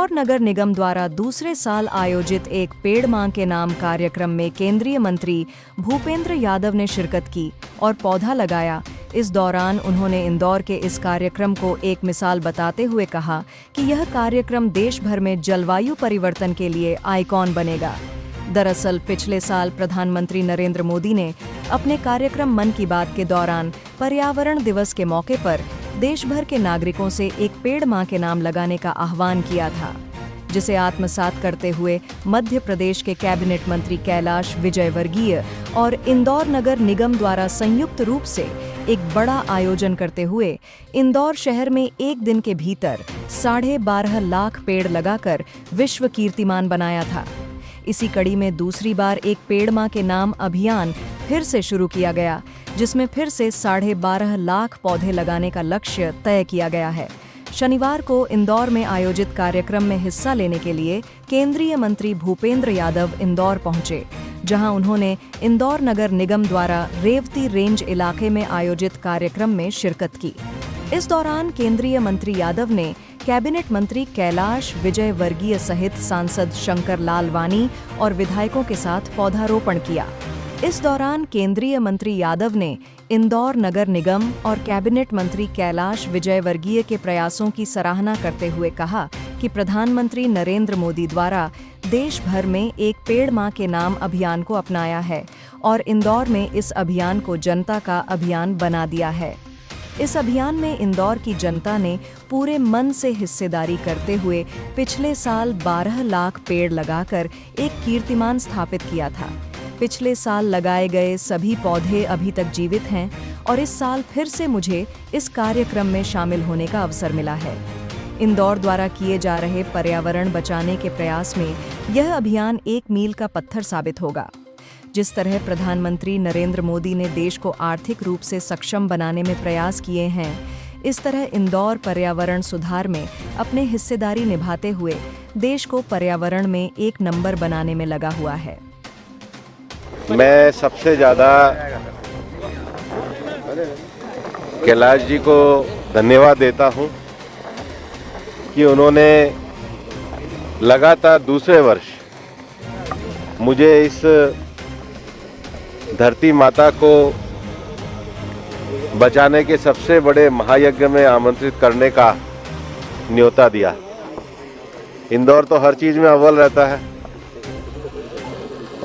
इंदौर नगर निगम द्वारा दूसरे साल आयोजित एक पेड़ मां के नाम कार्यक्रम में केंद्रीय मंत्री भूपेंद्र यादव ने शिरकत की और पौधा लगाया। इस दौरान उन्होंने इंदौर के इस कार्यक्रम को एक मिसाल बताते हुए कहा कि यह कार्यक्रम देश भर में जलवायु परिवर्तन के लिए आइकॉन बनेगा। दरअसल पिछले साल प्रधानमंत्री नरेंद्र मोदी ने अपने कार्यक्रम मन की बात के दौरान पर्यावरण दिवस के मौके पर देश भर के नागरिकों से एक पेड़ मां के नाम लगाने का आह्वान किया था, जिसे आत्मसात करते हुए मध्य प्रदेश के कैबिनेट मंत्री कैलाश विजयवर्गीय और इंदौर नगर निगम द्वारा संयुक्त रूप से एक बड़ा आयोजन करते हुए इंदौर शहर में एक दिन के भीतर 12.5 लाख पेड़ लगाकर विश्व कीर्तिमान बनाया था। इसी कड़ी में दूसरी बार एक पेड़ मां के नाम अभियान फिर से शुरू किया गया, जिसमें फिर से 12.5 लाख पौधे लगाने का लक्ष्य तय किया गया है। शनिवार को इंदौर में आयोजित कार्यक्रम में हिस्सा लेने के लिए केंद्रीय मंत्री भूपेंद्र यादव इंदौर पहुंचे, जहां उन्होंने इंदौर नगर निगम द्वारा रेवती रेंज इलाके में आयोजित कार्यक्रम में शिरकत की। इस दौरान केंद्रीय मंत्री यादव ने कैबिनेट मंत्री कैलाश विजयवर्गीय सहित सांसद शंकर लालवानी और विधायकों के साथ पौधारोपण किया। इस दौरान केंद्रीय मंत्री यादव ने इंदौर नगर निगम और कैबिनेट मंत्री कैलाश विजयवर्गीय के प्रयासों की सराहना करते हुए कहा कि प्रधानमंत्री नरेंद्र मोदी द्वारा देश भर में एक पेड़ मां के नाम अभियान को अपनाया है और इंदौर में इस अभियान को जनता का अभियान बना दिया है। इस अभियान में इंदौर की जनता ने पूरे मन से हिस्सेदारी करते हुए पिछले साल 12 लाख पेड़ लगाकर एक कीर्तिमान स्थापित किया था। पिछले साल लगाए गए सभी पौधे अभी तक जीवित हैं और इस साल फिर से मुझे इस कार्यक्रम में शामिल होने का अवसर मिला है। इंदौर द्वारा किए जा रहे पर्यावरण बचाने के प्रयास में यह अभियान एक मील का पत्थर साबित होगा। जिस तरह प्रधानमंत्री नरेंद्र मोदी ने देश को आर्थिक रूप से सक्षम बनाने में प्रयास किए हैं, इस तरह इंदौर पर्यावरण सुधार में अपने हिस्सेदारी निभाते हुए देश को पर्यावरण में एक नंबर बनाने में लगा हुआ है। मैं सबसे ज़्यादा कैलाश जी को धन्यवाद देता हूं कि उन्होंने लगातार दूसरे वर्ष मुझे इस धरती माता को बचाने के सबसे बड़े महायज्ञ में आमंत्रित करने का न्योता दिया। इंदौर तो हर चीज़ में अव्वल रहता है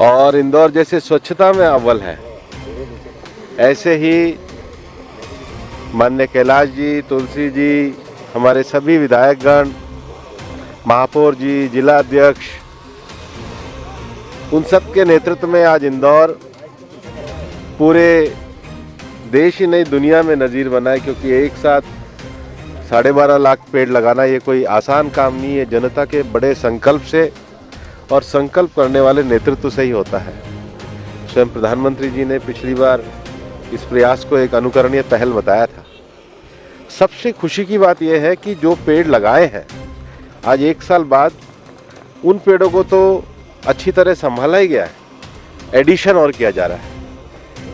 और इंदौर जैसे स्वच्छता में अव्वल है, ऐसे ही माननीय कैलाश जी, तुलसी जी, हमारे सभी विधायकगण, महापौर जी, जिला अध्यक्ष, उन सब के नेतृत्व में आज इंदौर पूरे देश ही नहीं दुनिया में नज़ीर बना है, क्योंकि एक साथ 12.5 लाख पेड़ लगाना ये कोई आसान काम नहीं है। जनता के बड़े संकल्प से और संकल्प करने वाले नेतृत्व से ही होता है। स्वयं प्रधानमंत्री जी ने पिछली बार इस प्रयास को एक अनुकरणीय पहल बताया था। सबसे खुशी की बात यह है कि जो पेड़ लगाए हैं, आज एक साल बाद उन पेड़ों को तो अच्छी तरह संभाला ही गया है, एडिशन और किया जा रहा है।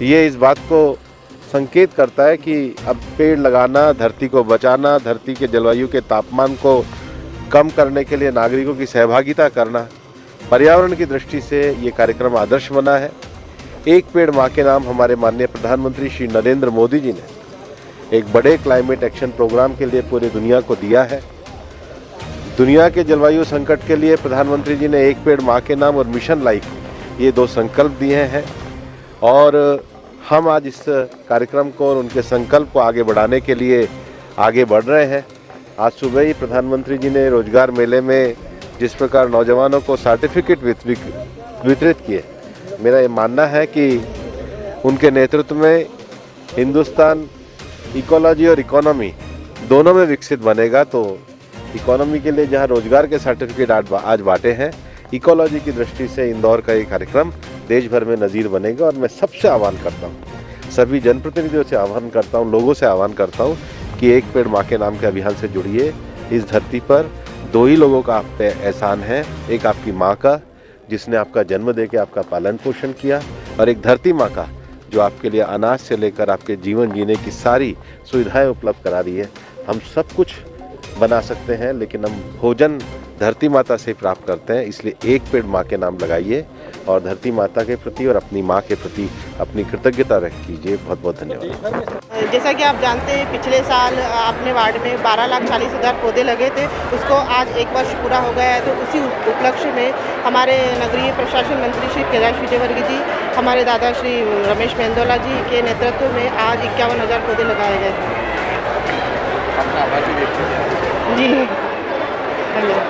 ये इस बात को संकेत करता है कि अब पेड़ लगाना, धरती को बचाना, धरती के जलवायु के तापमान को कम करने के लिए नागरिकों की सहभागिता करना, पर्यावरण की दृष्टि से ये कार्यक्रम आदर्श बना है। एक पेड़ मां के नाम हमारे माननीय प्रधानमंत्री श्री नरेंद्र मोदी जी ने एक बड़े क्लाइमेट एक्शन प्रोग्राम के लिए पूरी दुनिया को दिया है। दुनिया के जलवायु संकट के लिए प्रधानमंत्री जी ने एक पेड़ मां के नाम और मिशन लाइफ, ये 2 संकल्प दिए हैं और हम आज इस कार्यक्रम को और उनके संकल्प को आगे बढ़ाने के लिए आगे बढ़ रहे हैं। आज सुबह ही प्रधानमंत्री जी ने रोजगार मेले में जिस प्रकार नौजवानों को सर्टिफिकेट वितरित किए, मेरा ये मानना है कि उनके नेतृत्व में हिंदुस्तान इकोलॉजी और इकोनॉमी दोनों में विकसित बनेगा। तो इकोनॉमी के लिए जहां रोजगार के सर्टिफिकेट आज बांटे हैं, इकोलॉजी की दृष्टि से इंदौर का ये कार्यक्रम देश भर में नज़ीर बनेगा। और मैं सबसे आह्वान करता हूँ, सभी जनप्रतिनिधियों से आह्वान करता हूँ, लोगों से आह्वान करता हूँ कि एक पेड़ मां के नाम के अभियान से जुड़िए। इस धरती पर 2 ही लोगों का आप पे एहसान है, एक आपकी माँ का जिसने आपका जन्म देके आपका पालन पोषण किया, और एक धरती माँ का जो आपके लिए अनाज से लेकर आपके जीवन जीने की सारी सुविधाएं उपलब्ध करा रही है। हम सब कुछ बना सकते हैं, लेकिन हम भोजन धरती माता से प्राप्त करते हैं। इसलिए एक पेड़ माँ के नाम लगाइए और धरती माता के प्रति और अपनी माँ के प्रति अपनी कृतज्ञता व्यक्त कीजिए। बहुत बहुत धन्यवाद। जैसा कि आप जानते हैं, पिछले साल अपने वार्ड में 12,40,000 पौधे लगे थे, उसको आज 1 वर्ष पूरा हो गया है। तो उसी उपलक्ष्य में हमारे नगरीय प्रशासन मंत्री श्री कैलाश विजयवर्गीय जी, हमारे दादा श्री रमेश मेंदोला जी के नेतृत्व में आज 51,000 पौधे लगाए गए। जी धन्यवाद।